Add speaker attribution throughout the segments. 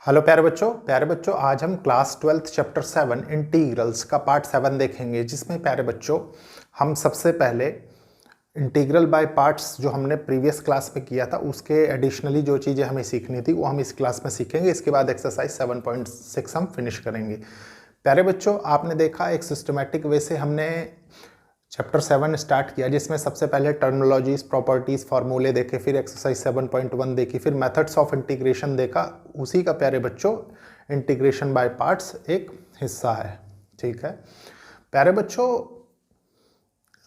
Speaker 1: Hello प्यारे बच्चों आज हम क्लास 12th चैप्टर 7 इंटीग्रल्स का पार्ट 7 देखेंगे, जिसमें प्यारे बच्चों हम सबसे पहले इंटीग्रल बाय पार्ट्स जो हमने प्रीवियस क्लास में किया था उसके एडिशनली जो चीज़ें हमें सीखनी थी वो हम इस क्लास में सीखेंगे। इसके बाद एक्सरसाइज 7.6 हम फिनिश करेंगे। प्यारे बच्चों आपने देखा एक सिस्टमेटिक वे से हमने चैप्टर 7 स्टार्ट किया, जिसमें सबसे पहले टर्मिनोलॉजीज, प्रॉपर्टीज, फार्मूले देखे, फिर एक्सरसाइज 7.1 देखी, फिर मेथड्स ऑफ इंटीग्रेशन देखा। उसी का प्यारे बच्चों इंटीग्रेशन बाय पार्ट्स एक हिस्सा है। ठीक है प्यारे बच्चों,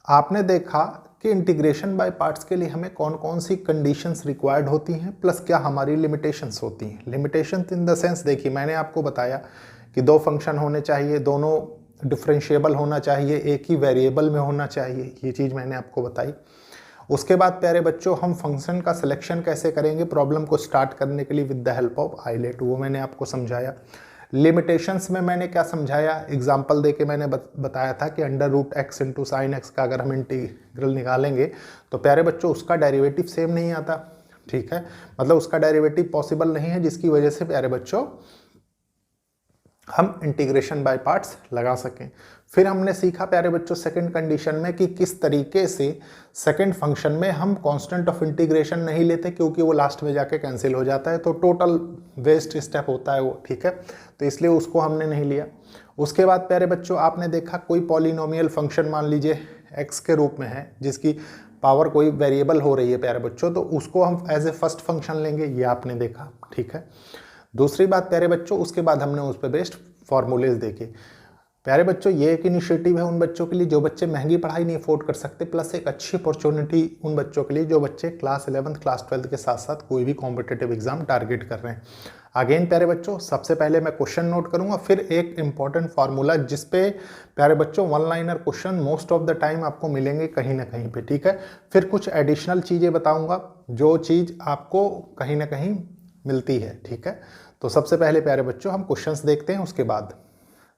Speaker 1: आपने देखा कि इंटीग्रेशन बाय पार्ट्स के लिए हमें कौन कौन सी कंडीशंस रिक्वायर्ड होती हैं, प्लस क्या हमारी लिमिटेशंस होती हैं। लिमिटेशंस इन द सेंस, देखिए मैंने आपको बताया कि दो फंक्शन होने चाहिए, दोनों डिफरेंशिएबल होना चाहिए, एक ही वेरिएबल में होना चाहिए, ये चीज़ मैंने आपको बताई। उसके बाद प्यारे बच्चों हम फंक्शन का सिलेक्शन कैसे करेंगे प्रॉब्लम को स्टार्ट करने के लिए with the help of ILATE, वो मैंने आपको समझाया। लिमिटेशंस में मैंने क्या समझाया, एग्जांपल देके मैंने बताया था कि √x इंटू साइन एक्स का अगर हम इंटीग्रल निकालेंगे तो प्यारे बच्चों उसका डेरिवेटिव सेम नहीं आता। ठीक है, मतलब उसका डेरिवेटिव पॉसिबल नहीं है, जिसकी वजह से प्यारे बच्चों हम इंटीग्रेशन बाय पार्ट्स लगा सकें। फिर हमने सीखा प्यारे बच्चों सेकंड कंडीशन में कि किस तरीके से सेकंड फंक्शन में हम कांस्टेंट ऑफ इंटीग्रेशन नहीं लेते, क्योंकि वो लास्ट में जाके कैंसिल हो जाता है, तो टोटल वेस्ट स्टेप होता है वो। ठीक है, तो इसलिए उसको हमने नहीं लिया। उसके बाद प्यारे बच्चों आपने देखा कोई पॉलिनोमियल फंक्शन मान लीजिए एक्स के रूप में है, जिसकी पावर कोई वेरिएबल हो रही है प्यारे बच्चों, तो उसको हम एज ए फर्स्ट फंक्शन लेंगे, ये आपने देखा। ठीक है, दूसरी बात प्यारे बच्चों, उसके बाद हमने उस पर बेस्ड फार्मूलेज देखे। प्यारे बच्चों ये एक इनिशिएटिव है उन बच्चों के लिए जो बच्चे महंगी पढ़ाई नहीं अफोर्ड कर सकते, प्लस एक अच्छी अपॉर्चुनिटी उन बच्चों के लिए जो बच्चे क्लास 11th क्लास 12th के साथ साथ कोई भी कॉम्पिटिटिव एग्जाम टारगेट कर रहे हैं। अगेन प्यारे बच्चों सबसे पहले मैं क्वेश्चन नोट करूंगा, फिर एक इंपॉर्टेंट फार्मूला जिसपे प्यारे बच्चों one liner question most of the time आपको मिलेंगे कहीं ना कहीं पे। ठीक है, फिर कुछ एडिशनल चीज़ें बताऊंगा जो चीज़ आपको कहीं ना कहीं मिलती है। ठीक है, तो सबसे पहले प्यारे बच्चों हम क्वेश्चंस देखते हैं, उसके बाद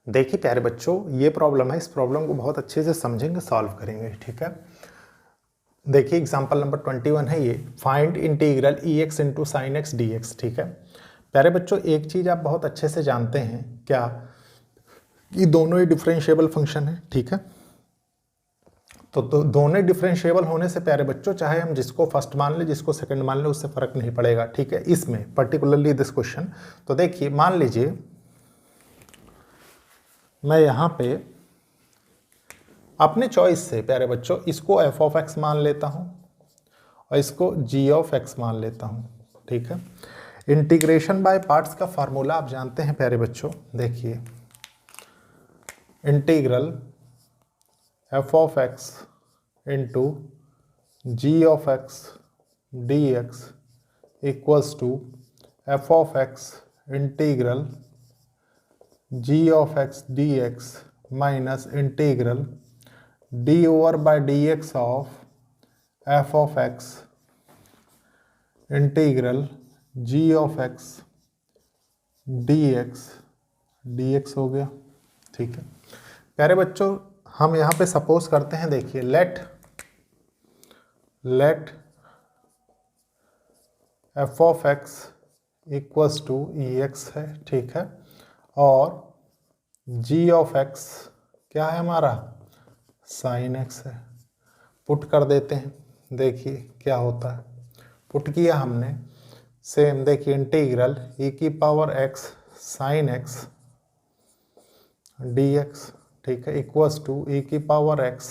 Speaker 1: देखिए प्यारे बच्चों ये प्रॉब्लम है, इस प्रॉब्लम को बहुत अच्छे से समझेंगे, सॉल्व करेंगे। ठीक है, देखिए एग्जांपल नंबर 21 है ये, find integral ex into sine x d x. ठीक है प्यारे बच्चों एक चीज़ आप बहुत अच्छे से जानते हैं क्या, कि दोनों ही डिफरेंशिएबल फंक्शन है। ठीक है, तो दोनों डिफरेंशिएबल होने से प्यारे बच्चों चाहे हम जिसको फर्स्ट मान ले जिसको सेकंड मान ले उससे फर्क नहीं पड़ेगा। ठीक है, इसमें पर्टिकुलरली दिस क्वेश्चन, तो देखिए मान लीजिए मैं यहाँ पे अपने चॉइस से प्यारे बच्चों इसको f ऑफ x मान लेता हूँ और इसको g ऑफ x मान लेता हूँ। ठीक है, इंटीग्रेशन बाय पार्ट्स का फार्मूला आप जानते हैं प्यारे बच्चों, देखिए integral f of x into g of x d x equals to f of x integral g of x d x minus integral d over by d x of f of x integral g of x d x हो गया। ठीक है प्यारे बच्चों हम यहाँ पे suppose करते हैं, देखिए let f of x equals to ex है। ठीक है, और g ऑफ x क्या है हमारा, साइन x है। पुट कर देते हैं, देखिए क्या होता है। पुट किया हमने, सेम देखिए इंटीग्रल e की power x sine x dx। ठीक है, इक्वल्स टू e की power x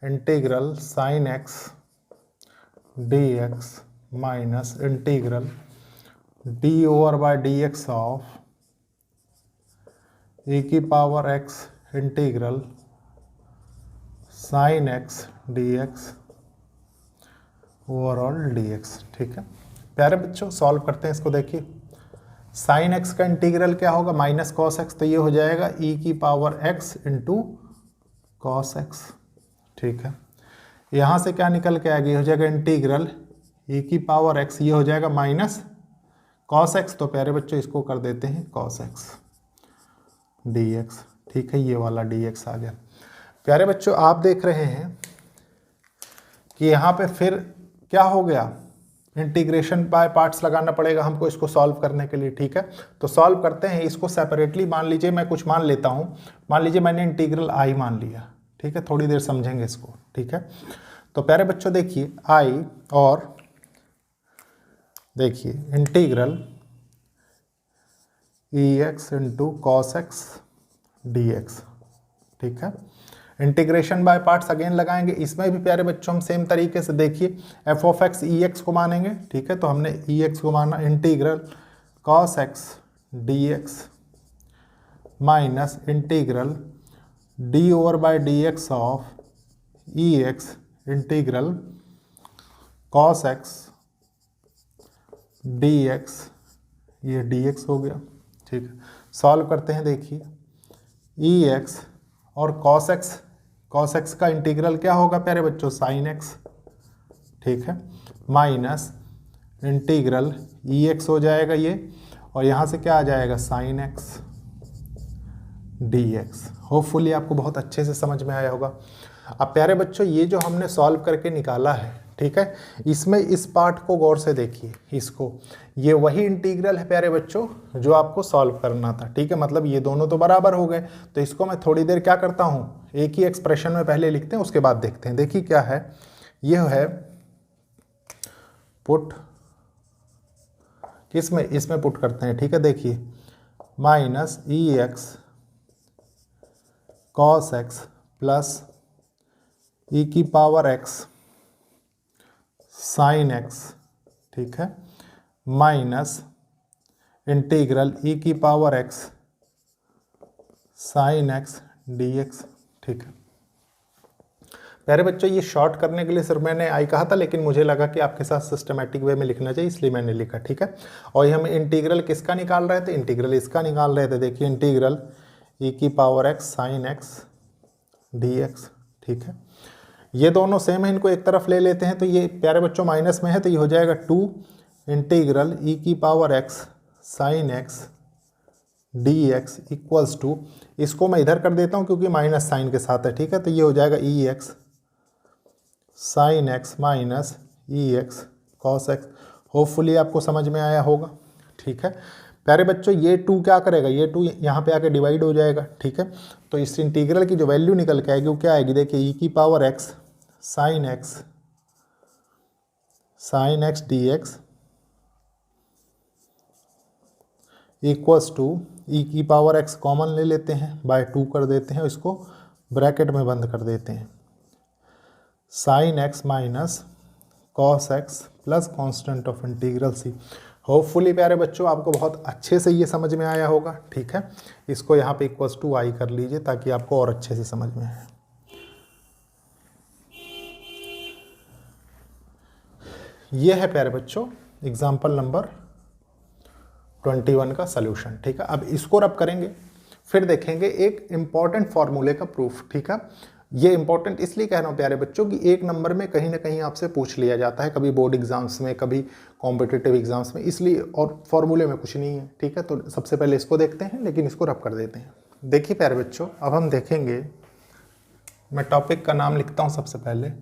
Speaker 1: integral sine x dx minus integral d over by dx of e की power x integral sine x dx overall dx। ठीक है प्यारे बच्चों solve करते हैं इसको। देखिए साइन x का इंटीग्रल क्या होगा, माइनस कॉस x, तो ये हो जाएगा e की power x into cos x। ठीक है, यहाँ से क्या निकल के आएगी, हो जाएगा इंटीग्रल e की पावर x, ये हो जाएगा माइनस कॉस x, तो प्यारे बच्चों इसको कर देते हैं कॉस x dx। ठीक है, ये वाला dx आ गया। प्यारे बच्चों आप देख रहे हैं कि यहाँ पे फिर क्या हो गया, इंटीग्रेशन बाय पार्ट्स लगाना पड़ेगा हमको इसको सॉल्व करने के लिए, ठीक है। तो सॉल्व करते हैं इसको सेपरेटली। मान लीजिए मैं कुछ मान लेता हूँ, मान लीजिए मैंने इंटीग्रल आई मान लिया, ठीक है। थोड़ी देर समझेंगे इसको, ठीक है। तो प्यारे बच्चों देखिए आई और देखिए integral e x into cos x d x, ठीक है। इंटीग्रेशन बाय पार्ट्स अगेन लगाएंगे। इसमें भी प्यारे बच्चों हम सेम तरीके से देखिए f of x E x को मानेंगे, ठीक है। तो हमने ई एक्स को माना, integral cos x d x minus integral d over by d x of E x integral cos x d x, ये डी एक्स हो गया, ठीक है। सॉल्व करते हैं, देखिए ई एक्स और कॉस एक्स का इंटीग्रल क्या होगा प्यारे बच्चों, साइन एक्स, ठीक है, माइनस इंटीग्रल ई एक्स हो जाएगा ये, और यहाँ से क्या आ जाएगा sign x d x. Hopefully आपको बहुत अच्छे से समझ में आया होगा। अब प्यारे बच्चों ये जो हमने सॉल्व करके निकाला है, ठीक है, इसमें इस पार्ट को गौर से देखिए, इसको, ये वही इंटीग्रल है प्यारे बच्चों जो आपको सॉल्व करना था, ठीक है। मतलब ये दोनों तो बराबर हो गए। तो इसको मैं थोड़ी देर क्या करता हूँ, एक ही एक्सप्रेशन में पहले लिखते हैं, उसके बाद देखते हैं। देखिए क्या है, ये है पुट, किसमें, इसमें पुट करते हैं, ठीक है। देखिए माइनस ई एक्स कॉस एक्स प्लस ई की पावर एक्स साइन एक्स, ठीक है, माइनस इंटीग्रल ई की power x sine x d x, ठीक है। प्यारे बच्चों ये शॉर्ट करने के लिए सिर्फ मैंने आई कहा था, लेकिन मुझे लगा कि आपके साथ सिस्टमेटिक वे में लिखना चाहिए, इसलिए मैंने लिखा, ठीक है। और ये हम इंटीग्रल किसका निकाल रहे थे, इंटीग्रल इसका निकाल रहे थे। देखिए इंटीग्रल ई की power x sine x d x, ठीक है। ये दोनों सेम है, इनको एक तरफ ले लेते हैं, तो ये प्यारे बच्चों माइनस में है, तो ये हो जाएगा 2 इंटीग्रल ई की power x sine x d x equals to, इसको मैं इधर कर देता हूँ क्योंकि माइनस साइन के साथ है, ठीक है। तो ये हो जाएगा ई एक्स साइन एक्स माइनस ई एक्स कॉस एक्स। होपफुली आपको समझ में आया होगा, ठीक है। प्यारे बच्चों ये 2 क्या करेगा, ये 2 यहाँ पे आके डिवाइड हो जाएगा, ठीक है। तो इस इंटीग्रल की जो वैल्यू निकल के आएगी वो क्या आएगी, देखिए ई की power x sine x d x equals to e की पावर एक्स कॉमन ले लेते हैं, बाय 2 कर देते हैं, इसको ब्रैकेट में बंद कर देते हैं, sine x minus cos x plus constant of integral c. Hopefully प्यारे बच्चों आपको बहुत अच्छे से ये समझ में आया होगा, ठीक है। इसको यहाँ पे इक्वल्स टू आई कर लीजिए ताकि आपको और अच्छे से समझ में आए। ये है प्यारे बच्चों एग्जाम्पल नंबर 21 का सलूशन, ठीक है। अब इसको रब करेंगे, फिर देखेंगे एक इम्पॉर्टेंट फॉर्मूले का प्रूफ, ठीक है। ये इंपॉर्टेंट इसलिए कह रहा हूँ प्यारे बच्चों कि 1 नंबर में कहीं ना कहीं आपसे पूछ लिया जाता है, कभी बोर्ड एग्जाम्स में, कभी कॉम्पिटिटिव एग्जाम्स में, इसलिए, और फॉर्मूले में कुछ नहीं है, ठीक है। तो सबसे पहले इसको देखते हैं, लेकिन इसको रब कर देते हैं। देखिए प्यारे बच्चों अब हम देखेंगे, मैं टॉपिक का नाम लिखता हूँ सबसे पहले,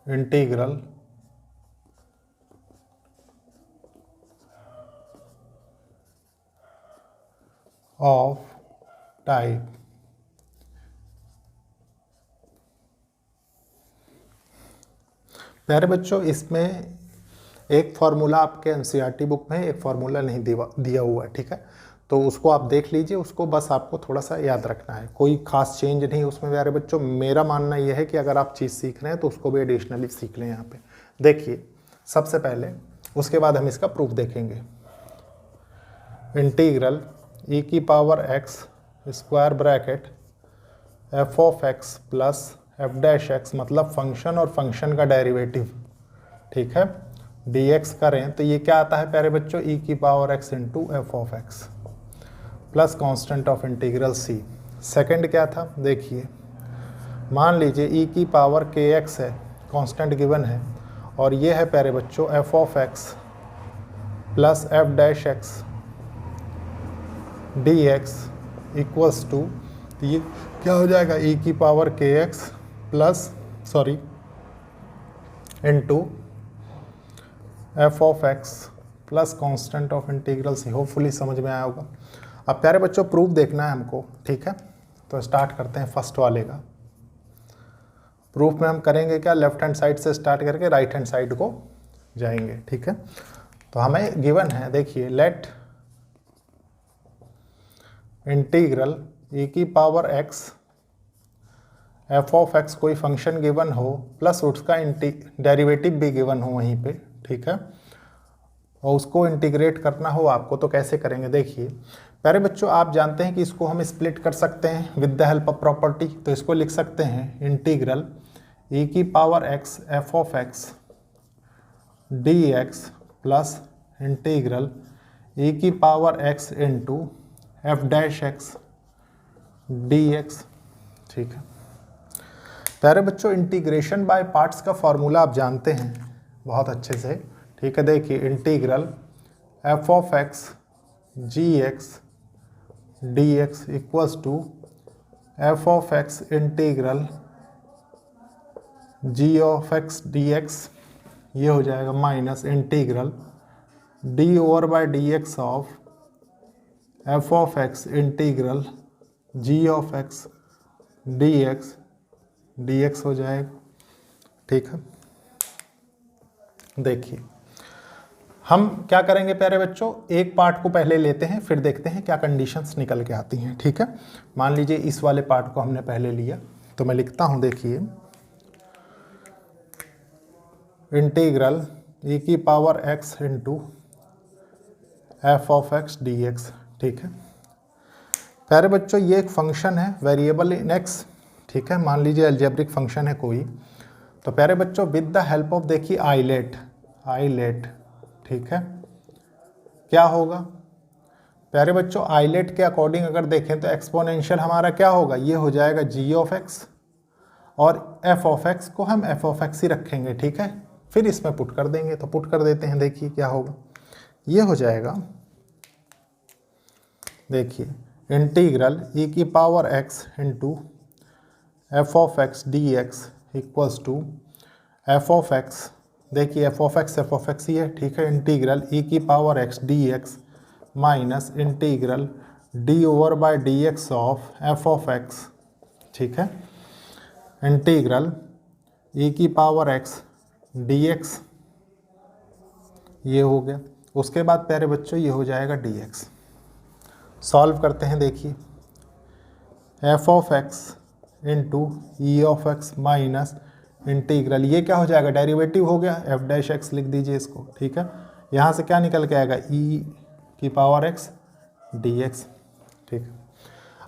Speaker 1: इंटीग्रल ऑफ टाइप प्यारे बच्चों इसमें एक फार्मूला आपके एनसीईआरटी बुक में, एक फार्मूला नहीं दिया हुआ है, ठीक है। तो उसको आप देख लीजिए, उसको बस आपको थोड़ा सा याद रखना है, कोई खास चेंज नहीं उसमें प्यारे बच्चों। मेरा मानना यह है कि अगर आप चीज़ सीख रहे हैं तो उसको भी एडिशनली सीख लें यहाँ पे। देखिए सबसे पहले, उसके बाद हम इसका प्रूफ देखेंगे। इंटीग्रल ई की power x square bracket F of x plus f dash x, मतलब फंक्शन और फंक्शन का डेरिवेटिव, ठीक है, डी एक्स करें तो ये क्या आता है प्यारे बच्चों, ई की power x into f of x plus constant of integral c. Second क्या था, देखिए मान लीजिए ई की पावर के एक्स है, कांस्टेंट गिवन है, और ये है प्यारे बच्चों f of x plus f dash x d x equals to, ये क्या हो जाएगा, ई की पावर के x plus into f of x plus constant of integral c. Hopefully समझ में आया होगा। अब प्यारे बच्चों प्रूफ देखना है हमको, ठीक है। तो स्टार्ट करते हैं फर्स्ट वाले का। प्रूफ में हम करेंगे क्या, लेफ्ट हैंड साइड से स्टार्ट करके राइट हैंड साइड को जाएंगे, ठीक है। तो हमें गिवन है, देखिए, लेट इंटीग्रल e की power x f of x कोई फंक्शन गिवन हो प्लस उसका डेरिवेटिव भी गिवन हो वहीं पे, ठीक है, और उसको इंटीग्रेट करना हो आपको, तो कैसे करेंगे। देखिए प्यारे बच्चों, आप जानते हैं कि इसको हम स्प्लिट कर सकते हैं with the help of property. तो इसको लिख सकते हैं इंटीग्रल e की power x f of x d x plus integral e की power x into f dash x d x, ठीक है। प्यारे बच्चों, इंटीग्रेशन बाय पार्ट्स का फॉर्मूला आप जानते हैं बहुत अच्छे से, ठीक है। देखिए integral f of x g x d x equals to f of x integral g of x d x, ये हो जाएगा minus integral d over by d x of f of x integral g of x d x हो जाएगा, ठीक है। देखिए हम क्या करेंगे प्यारे बच्चों, एक पार्ट को पहले लेते हैं, फिर देखते हैं क्या कंडीशंस निकल के आती हैं, ठीक है। मान लीजिए इस वाले पार्ट को हमने पहले लिया, तो मैं लिखता हूं, देखिए इंटीग्रल e की power x into f of x d x, ठीक है। प्यारे बच्चों, ये एक फंक्शन है वेरिएबल इन x, ठीक है। मान लीजिए अलजेब्रिक फंक्शन है कोई। तो प्यारे बच्चों, विद द हेल्प ऑफ, देखिए आइलेट, ठीक है, क्या होगा प्यारे बच्चों, आइलेट के अकॉर्डिंग अगर देखें तो एक्सपोनेंशियल हमारा क्या होगा, ये हो जाएगा जी ऑफ एक्स, और एफ ऑफ एक्स को हम एफ ऑफ एक्स ही रखेंगे, ठीक है। फिर इसमें पुट कर देंगे, तो पुट कर देते हैं, देखिए क्या होगा, ये हो जाएगा, देखिए इंटीग्रल e की power x into f of x d x equals to f of x, देखिए एफ ऑफ एक्स ही है, ठीक है, इंटीग्रल e की power x d x minus integral d over by d x of f of x, ठीक है, integral e की power x d x, ये हो गया। उसके बाद प्यारे बच्चों ये हो जाएगा डी एक्स। सॉल्व करते हैं, देखिए f of x into E of x minus integral, ये क्या हो जाएगा, डेरिवेटिव हो गया, एफ डैश एक्स लिख दीजिए इसको, ठीक है। यहाँ से क्या निकल के आएगा, ई की पावर एक्स डी एक्स, ठीक है।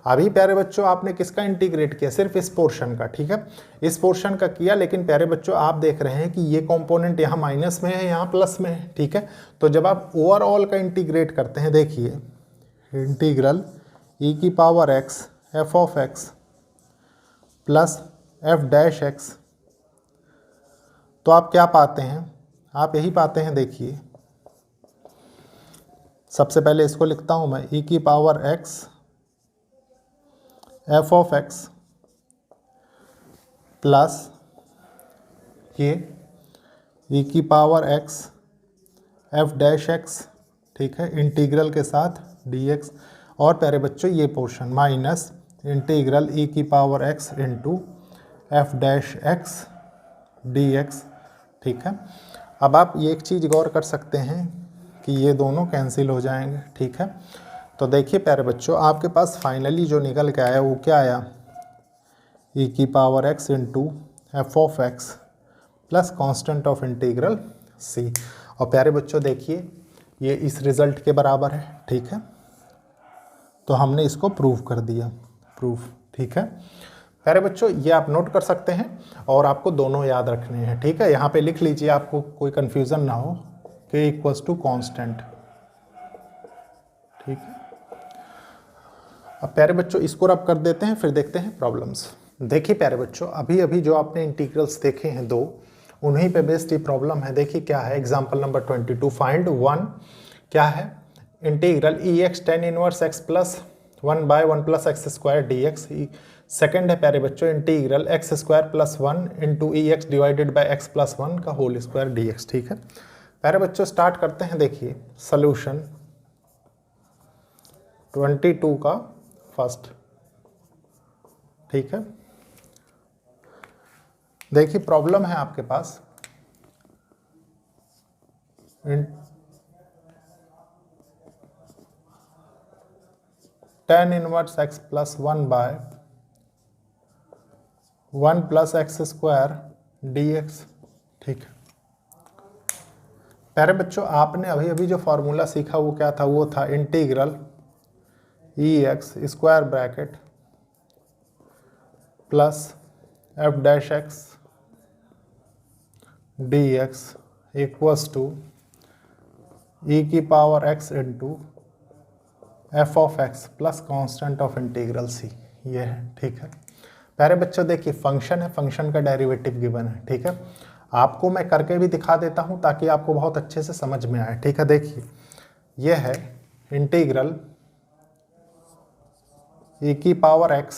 Speaker 1: अभी प्यारे बच्चों आपने किसका इंटीग्रेट किया, सिर्फ इस पोर्शन का, ठीक है, इस पोर्शन का किया। लेकिन प्यारे बच्चों आप देख रहे हैं कि ये कंपोनेंट यहाँ माइनस में है, यहाँ प्लस में है, ठीक है। तो जब आप ओवरऑल का इंटीग्रेट करते हैं, देखिए इंटीग्रल ई की power x F of x plus f dash x, तो आप क्या पाते हैं, आप यही पाते हैं। देखिए सबसे पहले इसको लिखता हूं मैं, ई की power x F of x plus ये ई की power x F dash x, ठीक है, इंटीग्रल के साथ डी एक्स, और प्यारे बच्चों ये पोर्शन माइनस इंटीग्रल ई की power x into f dash x d x, ठीक है। अब आप ये एक चीज़ गौर कर सकते हैं कि ये दोनों कैंसिल हो जाएंगे, ठीक है। तो देखिए प्यारे बच्चों, आपके पास फाइनली जो निकल के आया वो क्या आया, ई की power x into f of x plus constant of integral C. और प्यारे बच्चों देखिए ये इस रिज़ल्ट के बराबर है, ठीक है। तो हमने इसको प्रूव कर दिया, प्रूफ, ठीक है। प्यारे बच्चों ये आप नोट कर सकते हैं, और आपको दोनों याद रखने हैं, ठीक है। यहाँ पे लिख लीजिए, आपको कोई कन्फ्यूज़न ना हो, k इक्वल्स टू कॉन्स्टेंट, ठीक है। अब प्यारे बच्चों इसको रब कर देते हैं, फिर देखते हैं प्रॉब्लम्स। देखिए प्यारे बच्चों, अभी अभी जो आपने इंटीग्रल्स देखे हैं दो, उन्हीं पे बेस्ड ये प्रॉब्लम है। देखिए क्या है, एग्जांपल नंबर 22, फाइंड वन, क्या है, integral e x tan inverse x plus 1/1 plus x square d x. Second है प्यारे बच्चों, integral x square plus 1 into e x divided by x plus 1 का होल स्क्वायर डी एक्स, ठीक है। प्यारे बच्चों स्टार्ट करते हैं। देखिए सॉल्यूशन 22 का फर्स्ट, ठीक है। देखिए प्रॉब्लम है आपके पास tan inverse x plus 1/1 plus x square dx, ठीक है। प्यारे बच्चों आपने अभी अभी जो फॉर्मूला सीखा वो क्या था, वो था integral ex square bracket plus f dash x dx equals to e की power x into f of x plus constant of integral c, ये है, ठीक है। प्यारे बच्चों देखिए फंक्शन है, फंक्शन का डेरिवेटिव गिवन है, ठीक है। आपको मैं करके भी दिखा देता हूं ताकि आपको बहुत अच्छे से समझ में आए, ठीक है। देखिए ये है इंटीग्रल e की पावर x,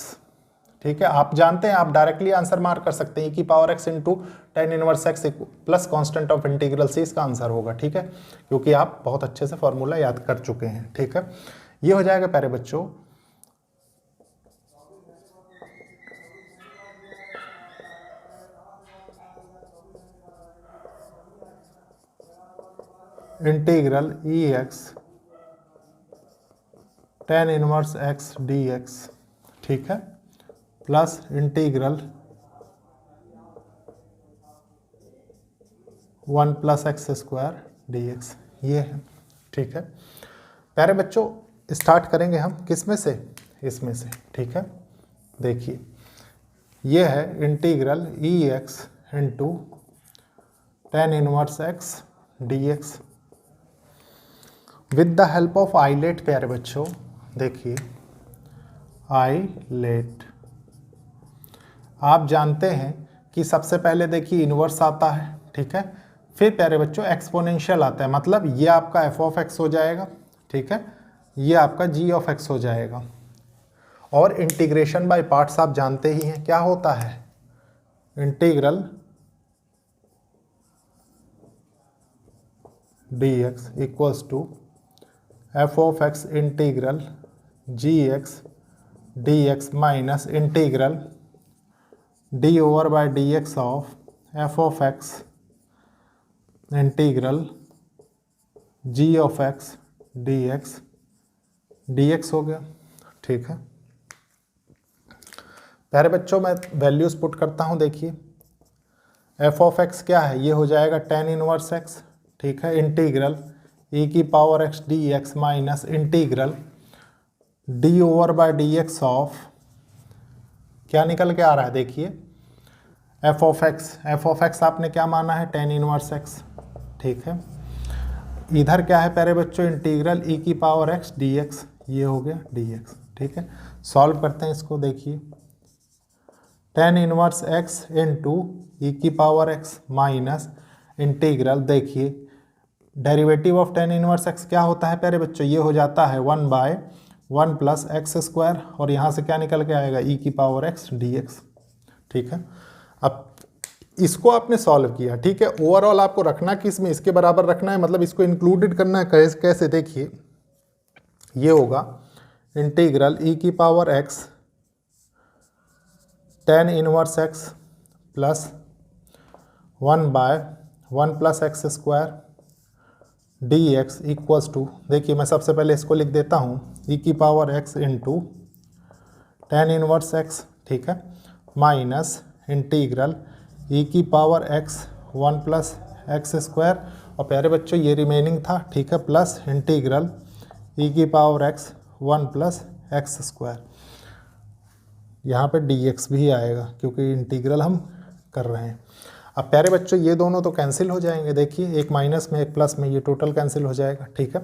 Speaker 1: ठीक है। आप जानते हैं आप डायरेक्टली आंसर मार्क कर सकते हैं, e की power x into tan inverse x plus constant of integral c इसका आंसर होगा, ठीक है, क्योंकि आप बहुत अच्छे से फॉर्मूला याद कर चुके हैं, ठीक है। ये हो जाएगा प्यारे बच्चों integral ex tan inverse x dx, ठीक है, plus integral 1 plus x square dx, ये है, ठीक है। प्यारे बच्चों स्टार्ट करेंगे हम किस में से, इसमें से, ठीक है। देखिए ये है integral ex into tan inverse x dx with the help of ILATE. प्यारे बच्चों देखिए आइलेट, आप जानते हैं कि सबसे पहले देखिए इनवर्स आता है, ठीक है, फिर प्यारे बच्चों एक्सपोनेंशियल आता है, मतलब ये आपका f ऑफ x हो जाएगा, ठीक है, ये आपका g ऑफ x हो जाएगा। और इंटीग्रेशन बाय पार्ट्स आप जानते ही हैं क्या होता है, integral dx equals to f of x integral gx dx minus integral d over by dx of f of x integral g of x dx हो गया, ठीक है। प्यारे बच्चों मैं वैल्यूज पुट करता हूं। देखिए f ऑफ x क्या है, ये हो जाएगा tan इनवर्स x, ठीक है, इंटीग्रल e की power x dx minus integral d over by dx of, क्या निकल के आ रहा है देखिए f ऑफ x आपने क्या माना है, tan इनवर्स x, ठीक है। इधर क्या है प्यारे बच्चों, इंटीग्रल e की पावर x dx, ये हो गया dx, ठीक है। सॉल्व करते हैं इसको। देखिए tan inverse x into e की पावर x माइनस इंटीग्रल, देखिए derivative of tan inverse x क्या होता है प्यारे बच्चों, ये हो जाता है 1/1 प्लस एक्स स्क्वायर, और यहाँ से क्या निकल के आएगा e की पावर x dx, ठीक है। अब इसको आपने सॉल्व किया, ठीक है। ओवरऑल आपको रखना किस में, इसके बराबर रखना है, मतलब इसको इंक्लूडेड करना है। कैसे देखिए ये होगा इंटीग्रल e की power x tan inverse x plus 1/1 plus x square dx equals to, देखिए मैं सबसे पहले इसको लिख देता हूँ e की power x into tan inverse x, ठीक है, माइनस इंटीग्रल e की power x 1 plus x square, और प्यारे बच्चों ये रिमेनिंग था, ठीक है, प्लस इंटीग्रल e की power x 1 plus x square, यहाँ पे dx भी आएगा क्योंकि इंटीग्रल हम कर रहे हैं। अब प्यारे बच्चों ये दोनों तो कैंसिल हो जाएंगे, देखिए एक माइनस में एक प्लस में, ये टोटल कैंसिल हो जाएगा, ठीक है।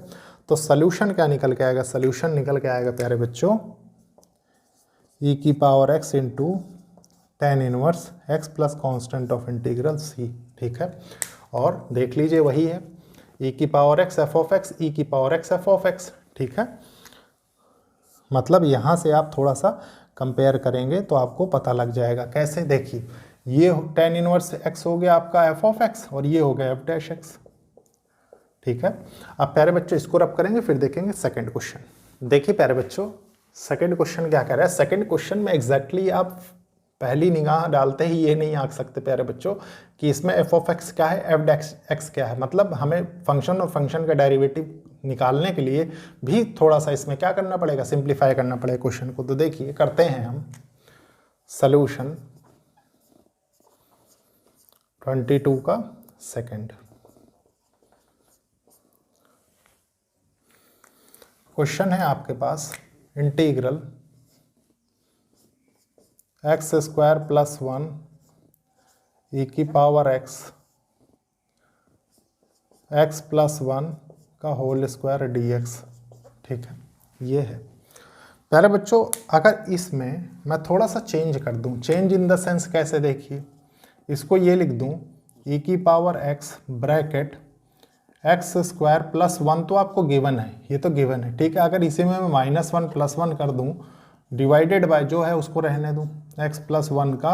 Speaker 1: तो सॉल्यूशन क्या निकल के आएगा, सॉल्यूशन निकल के आएगा प्यारे बच्चों e की power x into tan inverse x plus constant of integral c, ठीक है। और देख लीजिए वही है e की power x f of x, e की power x f of x, ठीक है। मतलब यहाँ से आप थोड़ा सा कंपेयर करेंगे तो आपको पता लग जाएगा। कैसे, देखिए ये tan इनवर्स x हो गया आपका f ऑफ x, और ये हो गया f डैश x, ठीक है। अब प्यारे बच्चों इसको रब करेंगे, फिर देखेंगे सेकंड क्वेश्चन। देखिए प्यारे बच्चों सेकंड क्वेश्चन क्या कह रहा है। सेकंड क्वेश्चन में एग्जैक्टली आप पहली निगाह डालते ही ये नहीं आंक सकते प्यारे बच्चों कि इसमें एफ ऑफ एक्स क्या है, एफ डेक्स एक्स क्या है। मतलब हमें फंक्शन और फंक्शन का डेरिवेटिव निकालने के लिए भी थोड़ा सा इसमें क्या करना पड़ेगा, सिंप्लीफाई करना पड़ेगा क्वेश्चन को। तो देखिए करते हैं हम सॉल्यूशन 22 का सेकंड क्वेश्चन है आपके पास इंटीग्रल एक्स स्क्वायर प्लस 1 ई की पावर एक्स एक्स प्लस 1 का होल स्क्वायर डी एक्स। ठीक है, ये है। पहले बच्चों अगर इसमें मैं थोड़ा सा चेंज कर दूं, चेंज इन द सेंस कैसे, देखिए इसको ये लिख दूं ई की power x bracket x square plus 1 तो आपको गिवन है, ये तो गिवन है। ठीक है, अगर इसी में मैं -1 + 1 कर दूं डिवाइडेड बाय जो है उसको रहने दूं x + 1 का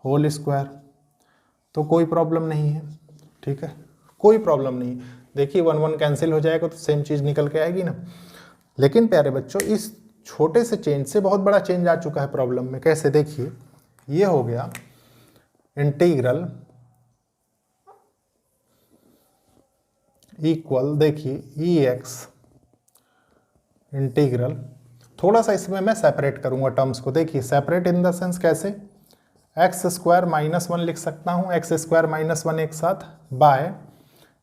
Speaker 1: होल स्क्वायर, तो कोई प्रॉब्लम नहीं है। ठीक है, कोई प्रॉब्लम नहीं। देखिए 1 1 कैंसिल हो जाएगा तो सेम चीज़ निकल के आएगी ना। लेकिन प्यारे बच्चों इस छोटे से चेंज से बहुत बड़ा चेंज आ चुका है प्रॉब्लम में। कैसे, देखिए ये हो गया इंटीग्रल इक्वल, देखिए ई एक्स इंटीग्रल, थोड़ा सा इसमें मैं सेपरेट करूंगा टर्म्स को। देखिए सेपरेट इन द सेंस कैसे, एक्स स्क्वायर -1 लिख सकता हूँ, एक्स स्क्वायर -1 एक साथ बाय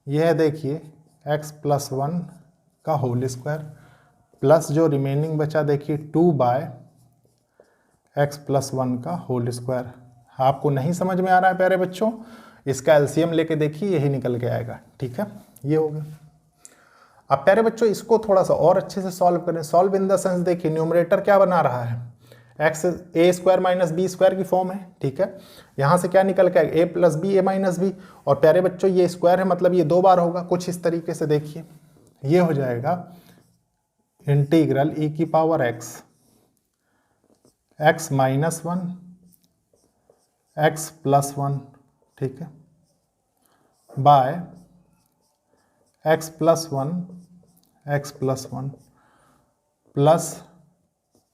Speaker 1: यह है देखिए एक्स प्लस 1 का होल स्क्वायर प्लस जो रिमेनिंग बचा देखिए 2 बाय एक्स प्लस 1 का होल स्क्वायर। आपको नहीं समझ में आ रहा है प्यारे बच्चों, इसका एलसीएम लेके देखिए यही निकल के आएगा। ठीक है, ये हो गया। अब प्यारे बच्चों इसको थोड़ा सा और अच्छे से सॉल्व करें। सॉल्व इन द सेंस देखिए न्यूमरेटर क्या बना रहा है, एक्स ए स्क्वायर माइनस बी स्क्वायर की फॉर्म है। ठीक है, यहाँ से क्या निकल के आएगा, ए प्लस बी ए माइनस बी, और प्यारे बच्चों ये स्क्वायर है मतलब ये 2 बार होगा। कुछ इस तरीके से देखिए ये हो जाएगा इंटीग्रल ई की power x x -1 x plus 1, ठीक है, by x plus 1 x plus 1 plus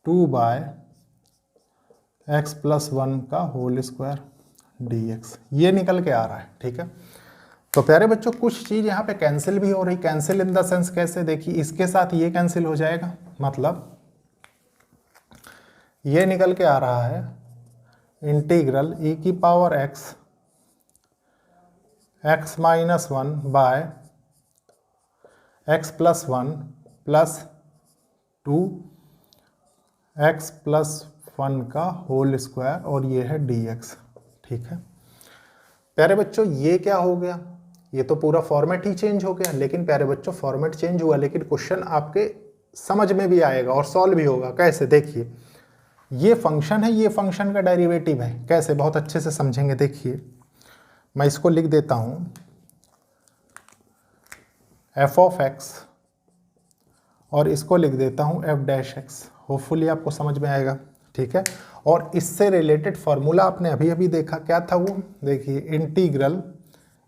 Speaker 1: 2 by x plus 1 का होल स्क्वायर डी एक्स, ये निकल के आ रहा है। ठीक है, तो प्यारे बच्चों कुछ चीज़ यहाँ पे कैंसिल भी हो रही। कैंसिल इन द सेंस कैसे, देखिए इसके साथ ये कैंसिल हो जाएगा, मतलब ये निकल के आ रहा है इंटीग्रल ई की power x x -1 by x plus 1 plus 2 x plus 1 का होल स्क्वायर और ये है डी एक्स। ठीक है प्यारे बच्चों, ये क्या हो गया, ये तो पूरा फॉर्मेट ही चेंज हो गया। लेकिन प्यारे बच्चों फॉर्मेट चेंज हुआ लेकिन क्वेश्चन आपके समझ में भी आएगा और सॉल्व भी होगा। कैसे, देखिए ये फंक्शन है, ये फंक्शन का डेरिवेटिव है। कैसे, बहुत अच्छे से समझेंगे। देखिए मैं इसको लिख देता हूँ एफ ऑफ एक्स और इसको लिख देता हूँ एफ डैश एक्स। होपफुली आपको समझ में आएगा। ठीक है, और इससे रिलेटेड फार्मूला आपने अभी अभी देखा, क्या था वो, देखिए इंटीग्रल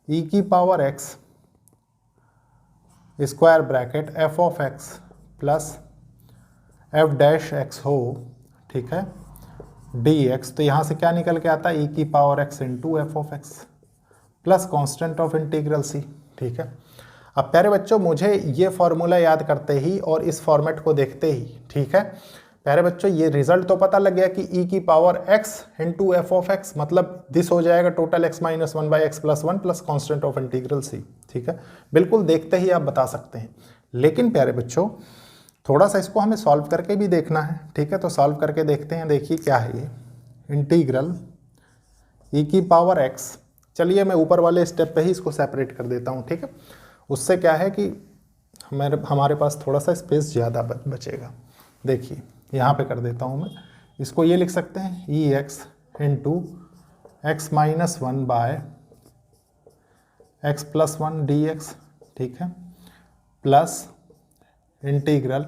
Speaker 1: ई की power x square bracket F of x plus f dash x हो, ठीक है, डी एक्स। तो यहाँ से क्या निकल के आता है, ई की power x into f of x plus constant of integral C. ठीक है, अब प्यारे बच्चों मुझे ये फॉर्मूला याद करते ही और इस फॉर्मेट को देखते ही, ठीक है प्यारे बच्चों, ये रिजल्ट तो पता लग गया कि ई की power x into f of x, मतलब दिस हो जाएगा total x -1 by x plus 1 plus constant of integral C. ठीक है, बिल्कुल देखते ही आप बता सकते हैं। लेकिन प्यारे बच्चों थोड़ा सा इसको हमें सॉल्व करके भी देखना है। ठीक है, तो सॉल्व करके देखते हैं। देखिए क्या है ये इंटीग्रल ई की पावर x, चलिए मैं ऊपर वाले स्टेप पे ही इसको सेपरेट कर देता हूँ। ठीक है, उससे क्या है कि हमारे पास थोड़ा सा स्पेस ज़्यादा बचेगा। देखिए यहाँ पे कर देता हूँ मैं, इसको ये लिख सकते हैं e x into x -1 by x plus 1 d x. ठीक है, प्लस इंटीग्रल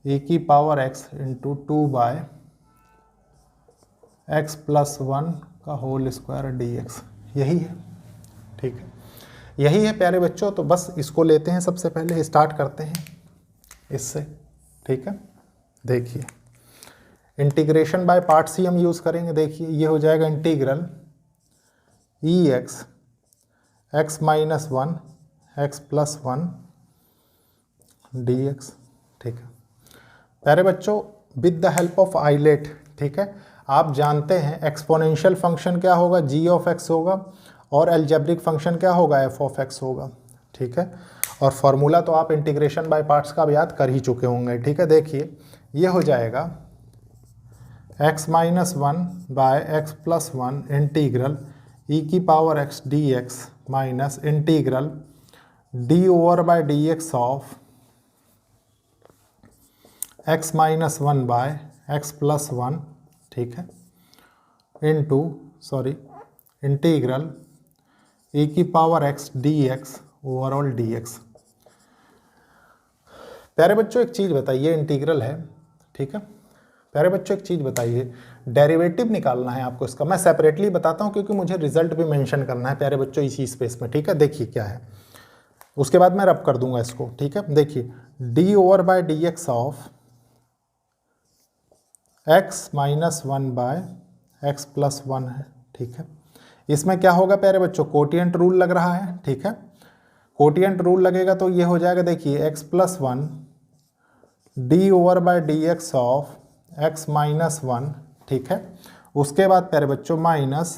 Speaker 1: ई की power x into 2 by x plus 1 का होल स्क्वायर डी एक्स, यही है। ठीक है, यही है प्यारे बच्चों। तो बस इसको लेते हैं, सबसे पहले स्टार्ट करते हैं इससे, ठीक है। देखिए इंटीग्रेशन बाय पार्ट्स ही हम यूज़ करेंगे। देखिए ये हो जाएगा integral e x x minus one x plus one d x, ठीक है प्यारे बच्चों, with the help of ILATE, ठीक है। आप जानते हैं एक्सपोनेंशियल फंक्शन क्या होगा, जी ऑफ एक्स होगा, और एल्जेब्रिक फंक्शन क्या होगा, एफ ऑफ एक्स होगा, ठीक है। और फार्मूला तो आप इंटीग्रेशन बाय पार्ट्स का याद कर ही चुके होंगे, ठीक है। देखिए ये हो जाएगा x minus one by x plus one integral e की power x d x minus integral d over by d x of x minus one by x plus one, ठीक है, इनटू इंटीग्रल e की power x d x overall d x. प्यारे बच्चों एक चीज़ बताइए, integral है, ठीक है। प्यारे बच्चों एक चीज़ बताइए, डेरिवेटिव निकालना है आपको इसका। मैं सेपरेटली बताता हूँ क्योंकि मुझे रिजल्ट भी मेंशन करना है प्यारे बच्चों इसी स्पेस में, ठीक है। देखिए क्या है, उसके बाद मैं रब कर दूंगा इसको, ठीक है। देखिए D over by d x of x minus one by x plus one है, ठीक है। इसमें क्या होगा प्यारे बच्चों, कोटिएंट रूल लग रहा है, ठीक है। कोटिएंट रूल लगेगा तो ये हो जाएगा, देखिए x plus one D over by d x of x minus one, ठीक है। उसके बाद प्यारे बच्चों minus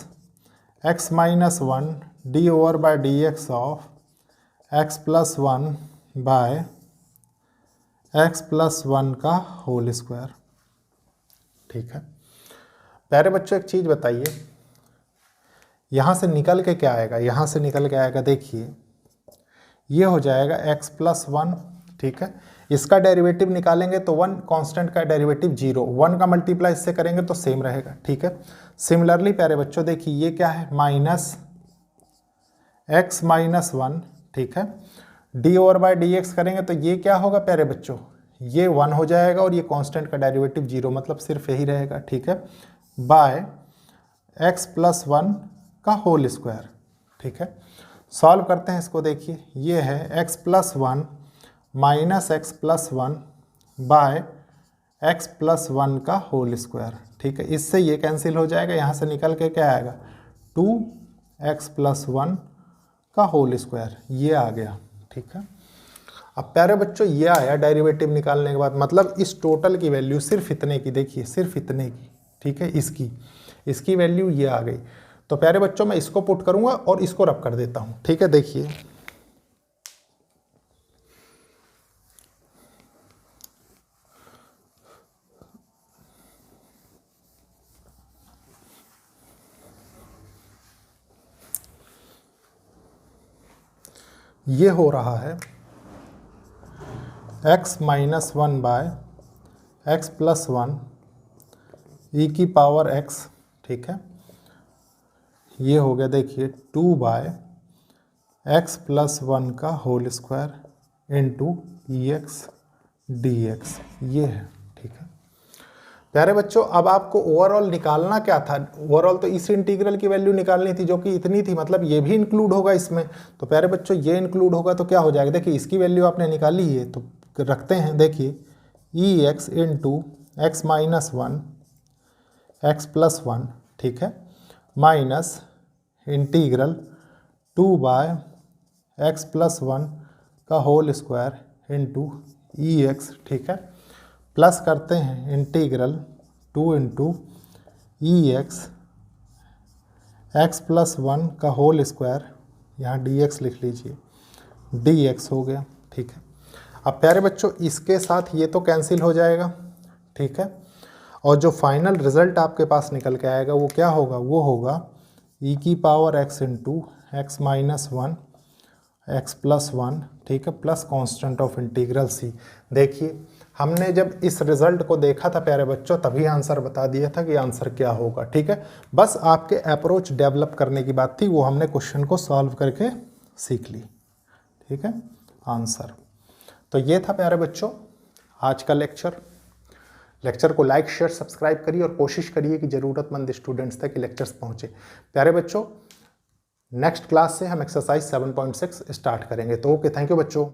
Speaker 1: x minus one D over by d x of x plus one by x plus one का होल स्क्वायर, ठीक है। प्यारे बच्चों एक चीज़ बताइए, यहाँ से निकल के क्या आएगा, यहाँ से निकल के आएगा, देखिए ये हो जाएगा एक्स प्लस वन, ठीक है। इसका डेरिवेटिव निकालेंगे तो वन, कांस्टेंट का डेरिवेटिव जीरो, वन का मल्टीप्लाई इससे करेंगे तो सेम रहेगा, ठीक है। सिमिलरली प्यारे बच्चों देखिए ये क्या है, माइनस एक्स माइनस वन, ठीक है, D over by d x करेंगे तो ये क्या होगा प्यारे बच्चों, ये वन हो जाएगा और ये कांस्टेंट का डेरिवेटिव जीरो, मतलब सिर्फ यही रहेगा, ठीक है, बाय एक्स प्लस वन का होल स्क्वायर, ठीक है। सॉल्व करते हैं इसको। देखिए ये है x plus one minus x plus one by x plus one का होल स्क्वायर, ठीक है। इससे ये कैंसिल हो जाएगा, यहाँ से निकल के क्या आएगा, टू एक्स प्लस वन का होल स्क्वायर, ये आ गया, ठीक है। अब प्यारे बच्चों ये आया डेरिवेटिव निकालने के बाद, मतलब इस टोटल की वैल्यू सिर्फ इतने की, देखिए सिर्फ इतने की, ठीक है, इसकी वैल्यू ये आ गई। तो प्यारे बच्चों मैं इसको पुट करूंगा और इसको रब कर देता हूं, ठीक है। देखिए ये हो रहा है x minus one by x plus one e की पावर x, ठीक है। ये हो गया देखिए two by x plus one का whole square into e x d x, ये है, ठीक है। प्यारे बच्चों अब आपको ओवरऑल निकालना क्या था, ओवरऑल तो इस इंटीग्रल की वैल्यू निकालनी थी जो कि इतनी थी, मतलब ये भी इंक्लूड होगा इसमें। तो प्यारे बच्चों ये इंक्लूड होगा तो क्या हो जाएगा, देखिए इसकी वैल्यू आपने निकाली है तो रखते हैं, देखिए e x into x minus one x plus one, ठीक है, minus integral two by x plus one का whole square into e x, ठीक है, प्लस करते हैं integral two into e x x plus one का होल स्क्वायर, यहाँ d x लिख लीजिए, डी एक्स हो गया, ठीक है। अब प्यारे बच्चों इसके साथ ये तो कैंसिल हो जाएगा, ठीक है, और जो फाइनल रिजल्ट आपके पास निकल के आएगा वो क्या होगा, वो होगा ई की power x into x minus one x plus one, ठीक है, प्लस कांस्टेंट ऑफ इंटीग्रल सी। देखिए हमने जब इस रिजल्ट को देखा था प्यारे बच्चों तभी आंसर बता दिया था कि आंसर क्या होगा, ठीक है। बस आपके अप्रोच डेवलप करने की बात थी, वो हमने क्वेश्चन को सॉल्व करके सीख ली, ठीक है, आंसर। तो ये था प्यारे बच्चों आज का लेक्चर को लाइक शेयर सब्सक्राइब करिए और कोशिश करिए कि ज़रूरतमंद स्टूडेंट्स तक लेक्चर्स पहुँचे। प्यारे बच्चों नेक्स्ट क्लास से हम एक्सरसाइज 7.6 स्टार्ट करेंगे। तो ओके, थैंक यू बच्चों।